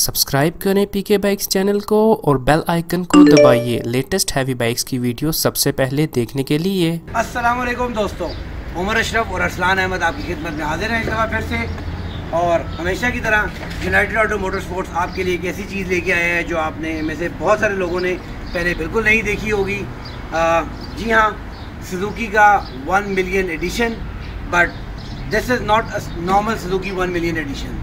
Subscribe करें पीके bikes channel को और बेल आइकन को दबाइए लेटेस्ट हैवी बाइक्स की वीडियो सबसे पहले देखने के लिए। अस्सलाम वालेकुम दोस्तों, उमर अशरफ और अरसलान अहमद आपकी खिदमत में हाजिर हैं एक दफ़ा फिर से। और हमेशा की तरह यूनाइटेड ऑटो मोटर स्पोर्ट्स आपके लिए एक ऐसी चीज़ लेके आया है जो आपने में से बहुत सारे लोगों ने पहले बिल्कुल नहीं देखी होगी। जी हाँ, सुजुकी का 1 million addition, but this is not a normal Suzuki 1 million addition.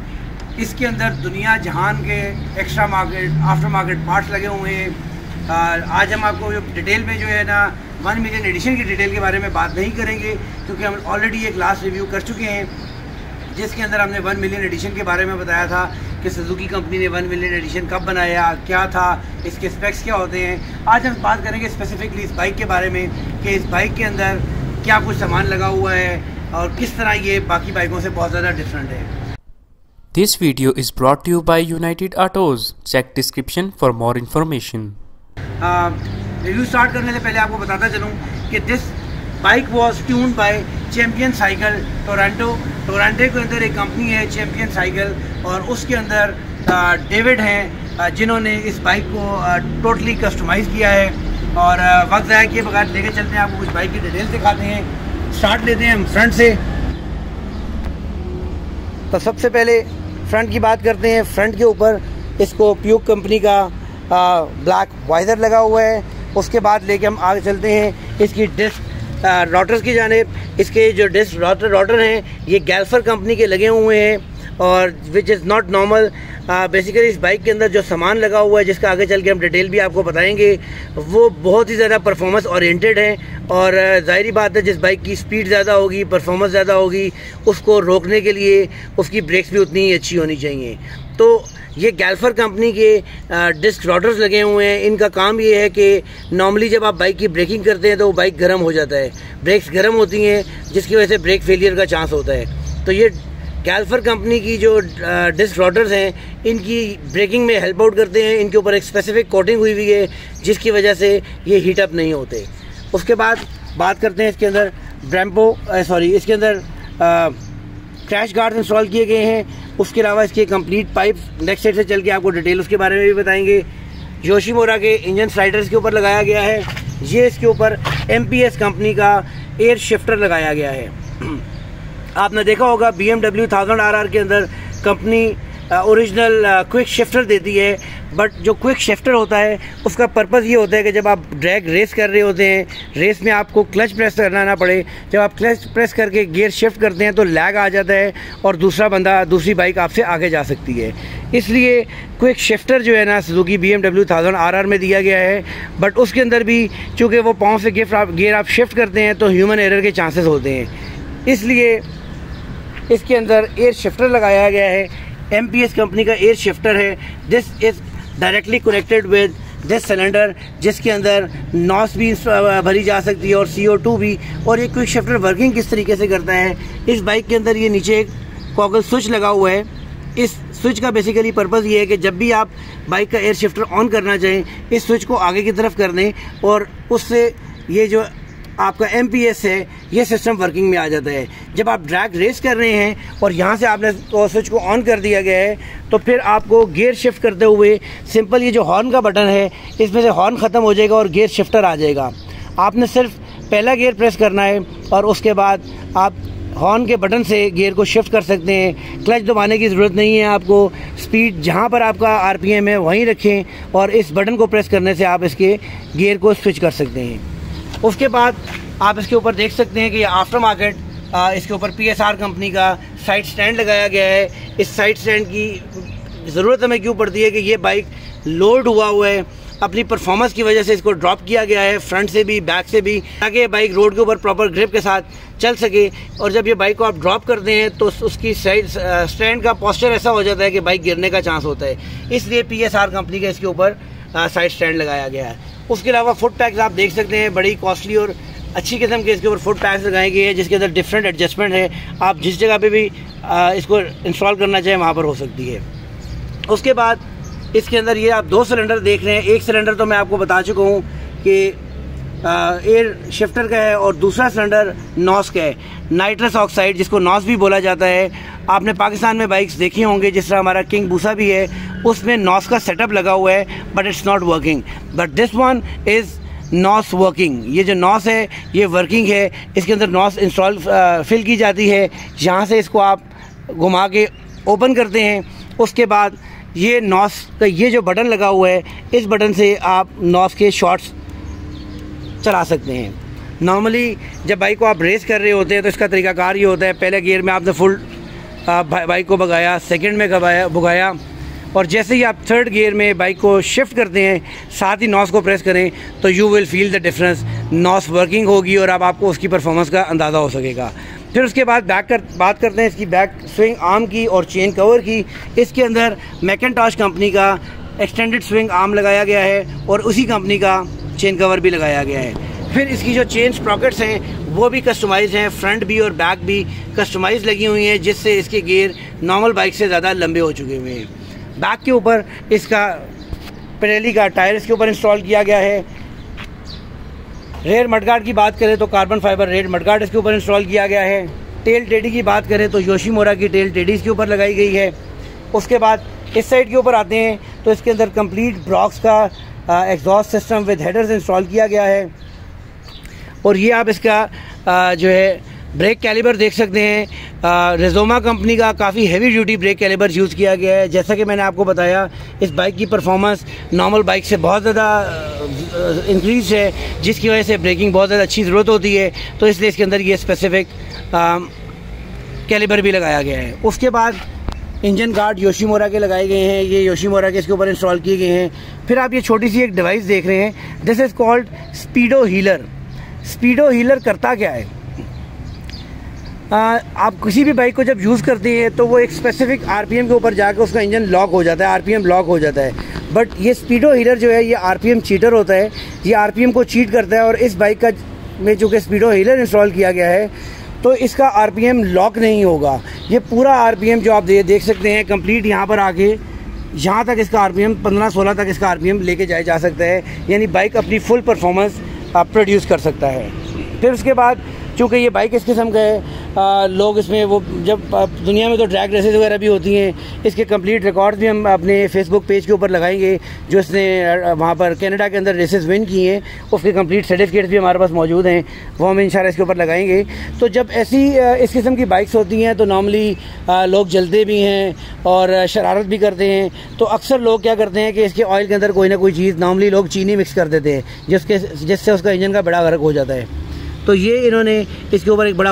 इसके अंदर दुनिया जहान के extra market after market parts लगे हुए हैं। आज हम आपको डिटेल में जो है ना 1 मिलियन एडिशन की डिटेल के बारे में बात नहीं करेंगे, क्योंकि हम ऑलरेडी एक लास्ट रिव्यू कर चुके हैं जिसके अंदर हमने 1 मिलियन एडिशन के बारे में बताया था कि सुजुकी कंपनी ने 1 मिलियन एडिशन कब बनाया, क्या था, इसके स्पेक्स क्या होते हैं। आज हम बात करेंगे स्पेसिफिकली इस बाइक के बारे में कि इस बाइक के अंदर क्या कुछ सामान लगा हुआ है और किस तरह ये बाकी बाइकों से बहुत ज़्यादा डिफरेंट है। This video is brought to you by United Autos. Check description for more information. Review start करने से पहले आपको बताता चलूँ कि this bike was tuned by champion cycle Toronto. Toronto के अंदर एक कंपनी है चैम्पियन साइकिल, और उसके अंदर डेविड हैं जिन्होंने इस बाइक को टोटली कस्टमाइज़ किया है। और वक्त ज़ाया किए बगैर लेके चलते हैं, आपको कुछ बाइक की डिटेल्स दिखाते हैं। स्टार्ट लेते हैं हम फ्रंट से। तो सबसे पहले फ्रंट की बात करते हैं। फ्रंट के ऊपर इसको प्यूक कंपनी का ब्लैक वाइजर लगा हुआ है। उसके बाद लेके हम आगे चलते हैं इसकी डिस्क रोटर्स की जानिब। इसके जो डिस्क रोटर हैं ये गैल्फर कंपनी के लगे हुए हैं, और which is not normal. Basically इस बाइक के अंदर जो सामान लगा हुआ है, जिसका आगे चल के हम डिटेल भी आपको बताएंगे, वो बहुत ही ज़्यादा परफॉर्मेंस ओरिएंटेड है। और ज़ाहिरी बात है, जिस बाइक की स्पीड ज़्यादा होगी, परफॉर्मेंस ज़्यादा होगी, उसको रोकने के लिए उसकी ब्रेक्स भी उतनी ही अच्छी होनी चाहिए। तो ये गैल्फर कंपनी के डिस्क रोटर्स लगे हुए हैं। इनका काम ये है कि नॉर्मली जब आप बाइक की ब्रेकिंग करते हैं तो वो बाइक गर्म हो जाता है, ब्रेक्स गर्म होती हैं, जिसकी वजह से ब्रेक फेलियर का चांस होता है। तो ये गैल्फर कंपनी की जो डिस्क रोटर्स हैं, इनकी ब्रेकिंग में हेल्प आउट करते हैं। इनके ऊपर एक स्पेसिफिक कोटिंग हुई हुई है जिसकी वजह से ये हीट अप नहीं होते। उसके बाद बात करते हैं इसके अंदर इसके अंदर क्रैश गार्ड इंस्टॉल किए गए हैं। उसके अलावा इसके कंप्लीट पाइप नेक्स्ट साइड से चल के आपको डिटेल उसके बारे में भी बताएंगे। योशीमुरा के इंजन स्लाइडर्स के ऊपर लगाया गया है। ये इसके ऊपर MPS कंपनी का एयर शिफ्टर लगाया गया है। आपने देखा होगा BMW 1000 RR के अंदर कंपनी ओरिजिनल क्विक शिफ्टर देती है, बट जो क्विक शिफ्टर होता है उसका पर्पज़ ये होता है कि जब आप ड्रैग रेस कर रहे होते हैं, रेस में आपको क्लच प्रेस करना ना पड़े। जब आप क्लच प्रेस करके गियर शिफ्ट करते हैं तो लैग आ जाता है और दूसरी बाइक आपसे आगे जा सकती है। इसलिए क्विक शिफ्टर जो है ना सुजुकी BMW 1000 RR में दिया गया है, बट उसके अंदर भी चूँकि वो पाँव से गियर आप शिफ्ट करते हैं तो ह्यूमन एरर के चांसेस होते हैं। इसलिए इसके अंदर एयर शिफ्टर लगाया गया है। MPS कंपनी का एयर शिफ्टर है। This is directly connected with this cylinder, जिसके अंदर नॉस भी भरी जा सकती है और CO2 भी। और ये क्विक शिफ्टर वर्किंग किस तरीके से करता है, इस बाइक के अंदर ये नीचे एक टॉगल स्विच लगा हुआ है। इस स्विच का बेसिकली पर्पज़ ये है कि जब भी आप बाइक का एयर शिफ्टर ऑन करना चाहें, इस स्विच को आगे की तरफ कर दें और उससे ये जो आपका MPS है ये सिस्टम वर्किंग में आ जाता है। जब आप ड्रैग रेस कर रहे हैं और यहाँ से आपने स्विच को ऑन कर दिया गया है, तो फिर आपको गियर शिफ्ट करते हुए सिंपल ये जो हॉर्न का बटन है, इसमें से हॉर्न ख़त्म हो जाएगा और गियर शिफ्टर आ जाएगा। आपने सिर्फ पहला गियर प्रेस करना है और उसके बाद आप हॉर्न के बटन से गियर को शिफ्ट कर सकते हैं। क्लच दबाने की ज़रूरत नहीं है आपको। स्पीड जहाँ पर आपका RPM है वहीं रखें और इस बटन को प्रेस करने से आप इसके गियर को स्विच कर सकते हैं। उसके बाद आप इसके ऊपर देख सकते हैं कि ये आफ्टर मार्केट इसके ऊपर PSR कंपनी का साइड स्टैंड लगाया गया है। इस साइड स्टैंड की ज़रूरत हमें क्यों पड़ती है कि ये बाइक लोड हुआ है, अपनी परफॉर्मेंस की वजह से इसको ड्रॉप किया गया है, फ्रंट से भी बैक से भी, ताकि ये बाइक रोड के ऊपर प्रॉपर ग्रिप के साथ चल सके। और जब ये बाइक को आप ड्रॉप करते हैं तो उसकी साइड स्टैंड का पोस्चर ऐसा हो जाता है कि बाइक गिरने का चांस होता है। इसलिए PSR कंपनी का इसके ऊपर साइड स्टैंड लगाया गया है। उसके अलावा फुट पैक्स आप देख सकते हैं, बड़ी कॉस्टली और अच्छी किस्म के इसके ऊपर फुट पैक्स लगाए गए हैं, जिसके अंदर डिफरेंट एडजस्टमेंट है। आप जिस जगह पे भी इसको इंस्टॉल करना चाहें वहाँ पर हो सकती है। उसके बाद इसके अंदर ये आप 2 सिलेंडर देख रहे हैं। एक सिलेंडर तो मैं आपको बता चुका हूँ कि एयर शिफ्टर का है, और दूसरा सिलेंडर नॉस का है, नाइट्रस ऑक्साइड, जिसको नॉस भी बोला जाता है। आपने पाकिस्तान में बाइक्स देखी होंगे, जिस तरह हमारा किंग बूसा भी है, उसमें नॉस का सेटअप लगा हुआ है, but it's not working. But this one is NOS working. ये जो नॉस है ये वर्किंग है। इसके अंदर नॉस इंस्टॉल फिल की जाती है। यहाँ से इसको आप घुमा के ओपन करते हैं। उसके बाद ये नॉस का ये जो बटन लगा हुआ है, इस बटन से आप नॉस के शॉट्स चला सकते हैं। नॉर्मली जब बाइक को आप रेस कर रहे होते हैं तो इसका तरीकाकार ये होता है, पहले गियर में आपने फुल बाइक को भगाया, सेकंड में भगाया, और जैसे ही आप थर्ड गियर में बाइक को शिफ्ट करते हैं, साथ ही नॉस को प्रेस करें, तो you will feel the difference. NOS working होगी और अब आपको उसकी परफॉर्मेंस का अंदाज़ा हो सकेगा। फिर उसके बाद बात करते हैं इसकी बैक स्विंग आर्म की और चेन कवर की। इसके अंदर मैकेंटॉश कंपनी का एक्सटेंडेड स्विंग आर्म लगाया गया है और उसी कंपनी का चेन कवर भी लगाया गया है। फिर इसकी जो चेन स्प्रॉकेट्स हैं वो भी कस्टमाइज़ हैं, फ्रंट भी और बैक भी कस्टमाइज़ लगी हुई हैं, जिससे इसके गियर नॉर्मल बाइक से ज़्यादा लंबे हो चुके हुए हैं। बैक के ऊपर इसका पिरेली का टायर इसके ऊपर इंस्टॉल किया गया है। रेयर मडगार्ड की बात करें तो कार्बन फाइबर रेयर मडगार्ड इसके ऊपर इंस्टॉल किया गया है। टेल टेडी की बात करें तो योशीमुरा की टेल टेडी इसके ऊपर लगाई गई है। उसके बाद इस साइड के ऊपर आते हैं तो इसके अंदर कंप्लीट ब्रॉक्स का exhaust system with headers install किया गया है। और ये आप इसका जो है ब्रेक कैलिबर देख सकते हैं। रेजोमा कंपनी का काफ़ी heavy duty brake caliper use किया गया है। जैसा कि मैंने आपको बताया, इस बाइक की परफॉर्मेंस नॉर्मल बाइक से बहुत ज़्यादा इंक्रीज है, जिसकी वजह से ब्रेकिंग बहुत ज़्यादा अच्छी ज़रूरत होती है, तो इसलिए इसके अंदर ये स्पेसिफिक कैलिबर भी लगाया गया है। उसके बाद इंजन गार्ड योशीमुरा के लगाए गए हैं, ये योशीमुरा के इसके ऊपर इंस्टॉल किए गए हैं। फिर आप ये छोटी सी एक डिवाइस देख रहे हैं, this is called speedo healer. Speedo healer करता क्या है? आप किसी भी बाइक को जब यूज़ करते हैं तो वो एक स्पेसिफिक आरपीएम के ऊपर जाकर उसका इंजन लॉक हो जाता है, आरपीएम लॉक हो जाता है। बट ये स्पीडो हीलर जो है ये आरपीएम चीटर होता है, ये आरपीएम को चीट करता है। और इस बाइक का में चूँकि स्पीडो हीलर इंस्टॉल किया गया है तो इसका आरपीएम लॉक नहीं होगा। ये पूरा आरपीएम जो आप देख सकते हैं कंप्लीट यहाँ पर आके यहाँ तक इसका आरपीएम 15-16 तक इसका आरपीएम लेके जाया जा सकता है, यानी बाइक अपनी फुल परफॉर्मेंस प्रोड्यूस कर सकता है। फिर उसके बाद चूँकि ये बाइक इस किस्म का है, लोग इसमें वो जब दुनिया में तो ड्रैग रेसेस वगैरह भी होती हैं, इसके कंप्लीट रिकॉर्ड्स भी हम अपने फेसबुक पेज के ऊपर लगाएंगे, जो इसने वहाँ पर कनाडा के अंदर रेसेस विन किए हैं, उसके कंप्लीट सर्टिफिकेट्स भी हमारे पास मौजूद हैं, वो हम इंशाल्लाह इसके ऊपर लगाएंगे। तो जब ऐसी इस किस्म की बाइक्स होती हैं तो नॉर्मली लोग जलते भी हैं और शरारत भी करते हैं। तो अक्सर लोग क्या करते हैं कि इसके ऑयल के अंदर कोई ना कोई चीज़, नॉर्मली लोग चीनी मिक्स कर देते हैं, जिससे उसका इंजन का बड़ा गर्क हो जाता है। तो ये इन्होंने इसके ऊपर एक बड़ा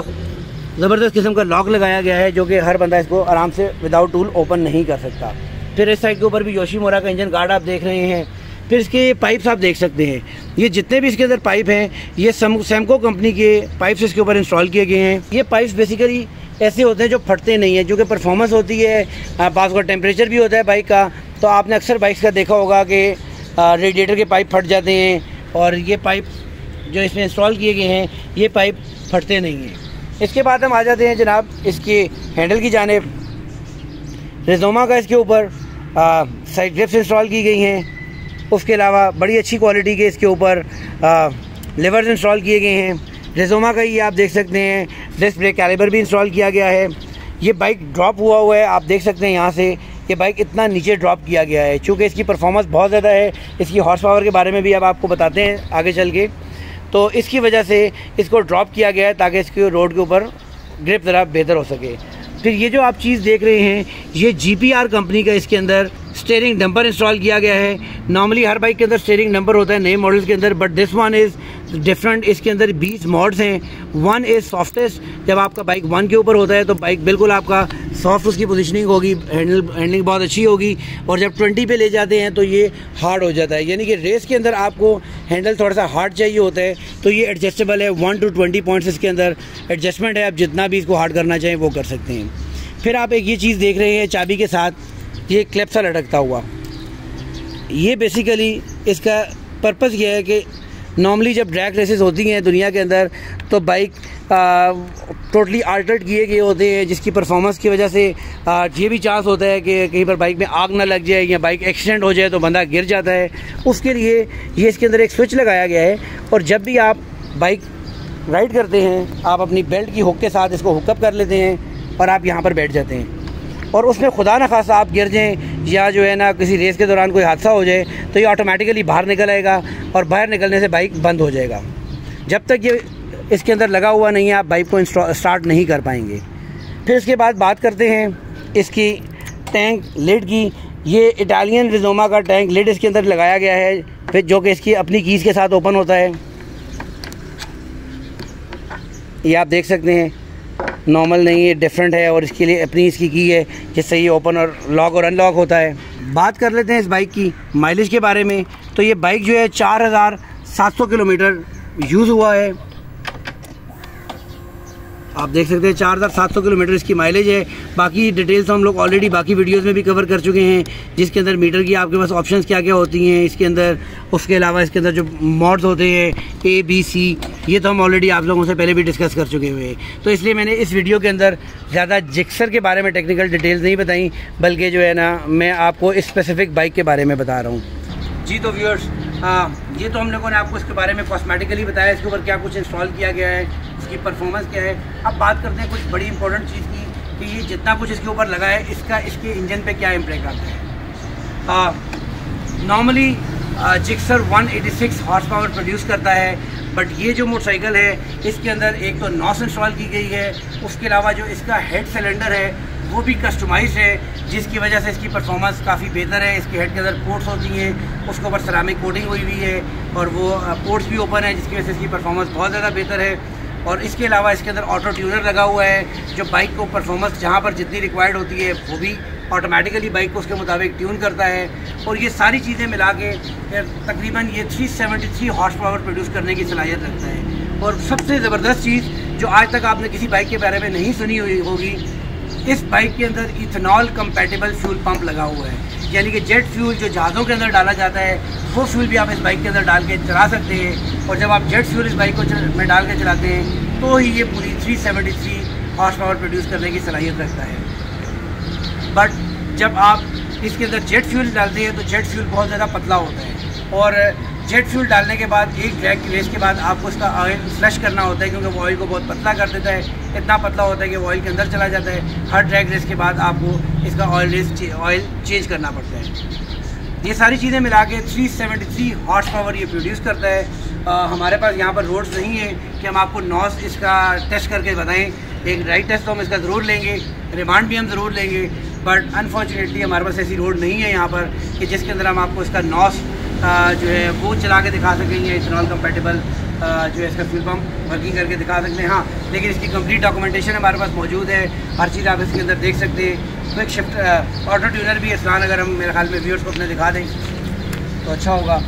ज़बरदस्त किस्म का लॉक लगाया गया है, जो कि हर बंदा इसको आराम से विदाउट टूल ओपन नहीं कर सकता। फिर इस साइड के ऊपर भी योशीमुरा का इंजन गार्ड आप देख रहे हैं। फिर इसके पाइप्स आप देख सकते हैं, ये जितने भी इसके अंदर पाइप हैं ये सैमको कंपनी के पाइप्स इसके ऊपर इंस्टॉल किए गए हैं। ये पाइप्स बेसिकली ऐसे होते हैं जो फटते नहीं हैं, जो कि परफॉर्मेंस होती है, पास का टेम्परेचर भी होता है बाइक का। तो आपने अक्सर बाइक्स का देखा होगा कि रेडिएटर के पाइप फट जाते हैं, और ये पाइप जो इसमें इंस्टॉल किए गए हैं ये पाइप फटते नहीं हैं। इसके बाद हम आ जाते हैं जनाब इसके हैंडल की जानिब। रेजोमा का इसके ऊपर साइड ग्रिप्स इंस्टॉल की गई हैं। उसके अलावा बड़ी अच्छी क्वालिटी के इसके ऊपर लेवर्स इंस्टॉल किए गए हैं। रेजोमा का ही आप देख सकते हैं डिस्क ब्रेक कैलिबर भी इंस्टॉल किया गया है। ये बाइक ड्रॉप हुआ है, आप देख सकते हैं यहाँ से ये बाइक इतना नीचे ड्रॉप किया गया है, चूँकि इसकी परफॉर्मेंस बहुत ज़्यादा है। इसकी हॉर्स पावर के बारे में भी अब आपको बताते हैं आगे चल के। तो इसकी वजह से इसको ड्रॉप किया गया है ताकि इसके रोड के ऊपर ग्रिप ज़रा बेहतर हो सके। फिर ये जो आप चीज़ देख रहे हैं ये GPR कंपनी का इसके अंदर स्टीयरिंग डंपर इंस्टॉल किया गया है। नॉर्मली हर बाइक के अंदर स्टीयरिंग डंपर होता है नए मॉडल्स के अंदर, but this one is different. इसके अंदर 20 मॉड्स हैं। वन इज़ सॉफ्टेस्ट, जब आपका बाइक 1 के ऊपर होता है तो बाइक बिल्कुल आपका सॉफ्ट उसकी पोजीशनिंग होगी, हैंडलिंग बहुत अच्छी होगी, और जब 20 पे ले जाते हैं तो ये हार्ड हो जाता है। यानी कि रेस के अंदर आपको हैंडल थोड़ा सा हार्ड चाहिए होता है, तो ये एडजस्टेबल है। 1 to 20 पॉइंट्स इसके अंदर एडजस्टमेंट है, आप जितना भी इसको हार्ड करना चाहें वो कर सकते हैं। फिर आप एक ये चीज़ देख रहे हैं चाबी के साथ, ये क्लिप सा लटकता हुआ, ये बेसिकली इसका पर्पज़ ये है कि नॉर्मली जब ड्रैग रेसेस होती हैं दुनिया के अंदर तो बाइक टोटली आल्टर्ड किए गए होते हैं, जिसकी परफॉर्मेंस की वजह से ये भी चांस होता है कि कहीं पर बाइक में आग ना लग जाए या बाइक एक्सीडेंट हो जाए तो बंदा गिर जाता है। उसके लिए ये इसके अंदर एक स्विच लगाया गया है, और जब भी आप बाइक राइड करते हैं आप अपनी बेल्ट की हुक के साथ इसको हुकअप कर लेते हैं और आप यहाँ पर बैठ जाते हैं। और उसमें खुदा न खासा आप गिर जाएं या जो है ना किसी रेस के दौरान कोई हादसा हो जाए तो ये ऑटोमेटिकली बाहर निकल आएगा और बाहर निकलने से बाइक बंद हो जाएगा। जब तक ये इसके अंदर लगा हुआ नहीं है आप बाइक को स्टार्ट नहीं कर पाएंगे। फिर इसके बाद बात करते हैं इसकी टैंक लिड की। ये इटालियन रिजोमा का टैंक लिड इसके अंदर लगाया गया है, फिर जो कि इसकी अपनी कीज़ के साथ ओपन होता है। ये आप देख सकते हैं नॉर्मल नहीं है, डिफरेंट है और इसके लिए अपनी इसकी की है जिससे ये ओपन और लॉक और अनलॉक होता है। बात कर लेते हैं इस बाइक की माइलेज के बारे में। तो ये बाइक जो है 4700 किलोमीटर यूज़ हुआ है। आप देख सकते हैं 4700 किलोमीटर इसकी माइलेज है। बाकी डिटेल्स हम लोग ऑलरेडी बाकी वीडियोस में भी कवर कर चुके हैं, जिसके अंदर मीटर की आपके पास ऑप्शंस क्या क्या होती हैं इसके अंदर। उसके अलावा इसके अंदर जो मॉड्स होते हैं ABC, ये तो हम ऑलरेडी आप लोगों से पहले भी डिस्कस कर चुके हुए हैं। तो इसलिए मैंने इस वीडियो के अंदर ज़्यादा जिक्सर के बारे में टेक्निकल डिटेल्स नहीं बताई, बल्कि जो है ना मैं आपको इस स्पेसिफिक बाइक के बारे में बता रहा हूँ। जी तो व्यूअर्स, ये तो हम लोगों ने आपको इसके बारे में कॉस्मेटिकली बताया, इसके ऊपर क्या कुछ इंस्टॉल किया गया है, इसकी परफॉर्मेंस क्या है। अब बात करते हैं कुछ बड़ी इंपॉर्टेंट चीज़ की कि ये जितना कुछ इसके ऊपर लगा है इसका इसके इंजन पे क्या इम्पैक्ट आता है। Normally Gixxer 186 horse power produce करता है, बट ये जो मोटरसाइकिल है इसके अंदर एक तो नॉस इंस्टॉल की गई है, उसके अलावा जो इसका हेड सिलेंडर है वो भी कस्टमाइज है, जिसकी वजह से इसकी परफॉर्मेंस काफ़ी बेहतर है। इसके हेड के अंदर पोर्ट्स होती हैं, उसके ऊपर सेरामिक कोटिंग हुई हुई है और वो पोर्ट्स भी ओपन है, जिसकी वजह से इसकी परफॉर्मेंस बहुत ज़्यादा बेहतर है। और इसके अलावा इसके अंदर ऑटो ट्यूनर लगा हुआ है, जो बाइक को परफॉर्मेंस जहाँ पर जितनी रिक्वायर्ड होती है वो भी ऑटोमेटिकली बाइक को उसके मुताबिक ट्यून करता है। और ये सारी चीज़ें मिला के तकरीबन ये 373 हॉर्स पावर प्रोड्यूस करने की सलाहियत रखता है। और सबसे ज़बरदस्त चीज़ जो आज तक आपने किसी बाइक के बारे में नहीं सुनी हुई होगी, इस बाइक के अंदर इथेनॉल कंपैटिबल फ्यूल पंप लगा हुआ है, यानी कि जेट फ्यूल जो जहाज़ों के अंदर डाला जाता है वो फ्यूल भी आप इस बाइक के अंदर डाल के चला सकते हैं। और जब आप जेट फ्यूल इस बाइक को में डाल के चलाते हैं तो ही ये पूरी 373 हॉर्स पावर प्रोड्यूस करने की सलाहियत रखता है। बट जब आप इसके अंदर जेट फ्यूल डालते हैं तो जेट फ्यूल बहुत ज़्यादा पतला होता है और जेट फ्यूल डालने के बाद एक ड्रैग की रेस के बाद आपको इसका ऑयल फ्लश करना होता है, क्योंकि वो ऑयल को बहुत पतला कर देता है। इतना पतला होता है कि वो ऑयल के अंदर चला जाता है। हर ड्रैग रेस के बाद आपको इसका ऑयल चेंज करना पड़ता है। ये सारी चीज़ें मिला के 373 हॉर्स पावर ये प्रोड्यूस करता है। हमारे पास यहाँ पर रोड्स नहीं है कि हम आपको नॉस इसका टेस्ट करके बताएं। एक राइड टेस्ट तो हम इसका ज़रूर लेंगे, रिमांड भी हम ज़रूर लेंगे, बट अनफॉर्चुनेटली हमारे पास ऐसी रोड नहीं है यहाँ पर कि जिसके अंदर हम आपको इसका नॉस जो है वो चला के दिखा सकेंगे, इथेनॉल कंपैटिबल जो है इसका फ्यूल पम्प वर्किंग करके दिखा सकते हैं। हाँ, लेकिन इसकी कंप्लीट डॉक्यूमेंटेशन हमारे पास मौजूद है, हर चीज़ आप इसके अंदर देख सकते हैं। क्विक शिफ्ट ऑटो ट्यूनर भी है, अगर हम मेरे ख्याल में व्यूअर्स को अपने दिखा दें तो अच्छा होगा।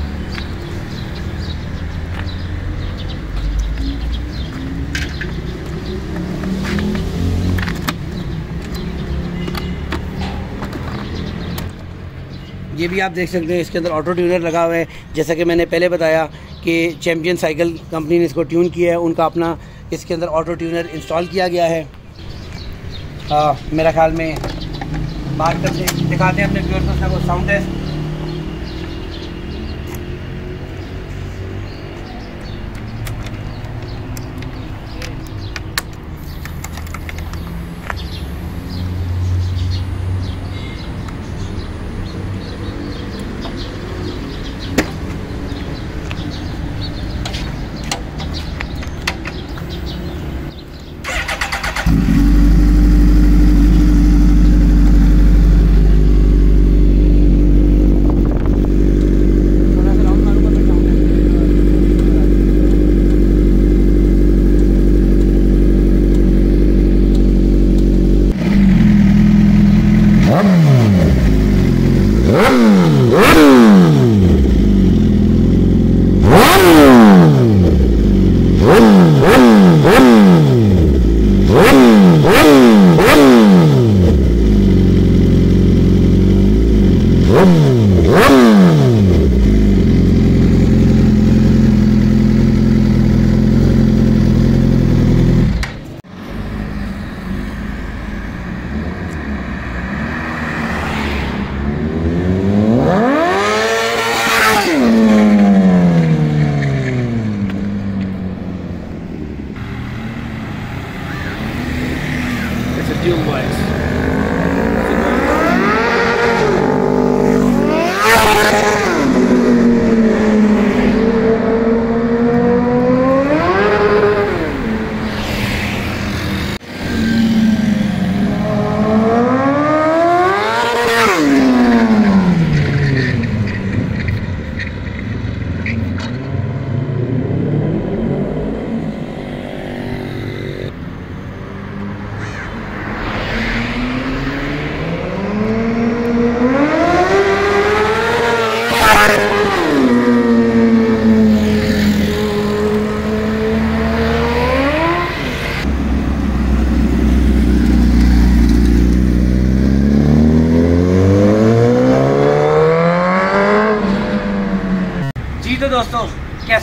ये भी आप देख सकते हैं इसके अंदर ऑटो ट्यूनर लगा हुआ है। जैसा कि मैंने पहले बताया कि चैम्पियन साइकिल कंपनी ने इसको ट्यून किया है, उनका अपना इसके अंदर ऑटो ट्यूनर इंस्टॉल किया गया है। मेरा ख्याल में बात करते दिखाते हैं अपने व्यूअर्स को साउंड टेस्ट। Dual wise.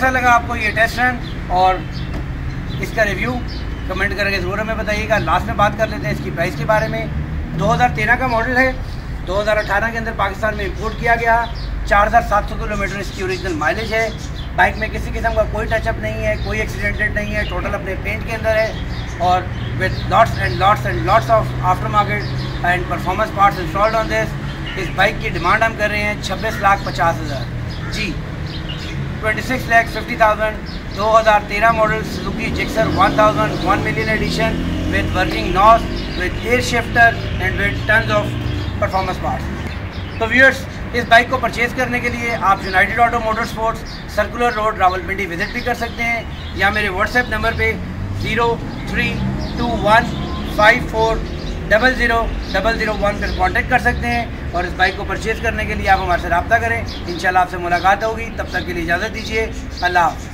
कैसा लगा आपको ये टेस्ट रन और इसका रिव्यू कमेंट करके ज़रूर हमें बताइएगा। लास्ट में बात कर लेते हैं इसकी प्राइस के बारे में। 2013 का मॉडल है, 2018 के अंदर पाकिस्तान में इंपोर्ट किया गया। 4700 किलोमीटर इसकी ओरिजिनल माइलेज है। बाइक में किसी किस्म का कोई टचअप नहीं है, कोई एक्सीडेंटेड नहीं है, टोटल अपने पेंट के अंदर है और with lots of after market and performance parts installed on this. इस बाइक की डिमांड हम कर रहे हैं 26,50,000 जी। 26,50,000 2013 model Suzuki Gixxer 1000 1 million addition with working NOS, with air shifter and with tons of performance parts. तो व्यूअर्स, इस bike को purchase करने के लिए आप United auto motor sports circular road Rawalpindi visit भी कर सकते हैं या मेरे व्हाट्सएप नंबर पे 0321540001 पर कॉन्टेक्ट कर सकते हैं और इस बाइक को परचेज़ करने के लिए आप हमारे से रब्ता करें। इंशाल्लाह आपसे मुलाकात होगी। तब तक के लिए इजाज़त दीजिए। अल्लाह हाफ़िज़।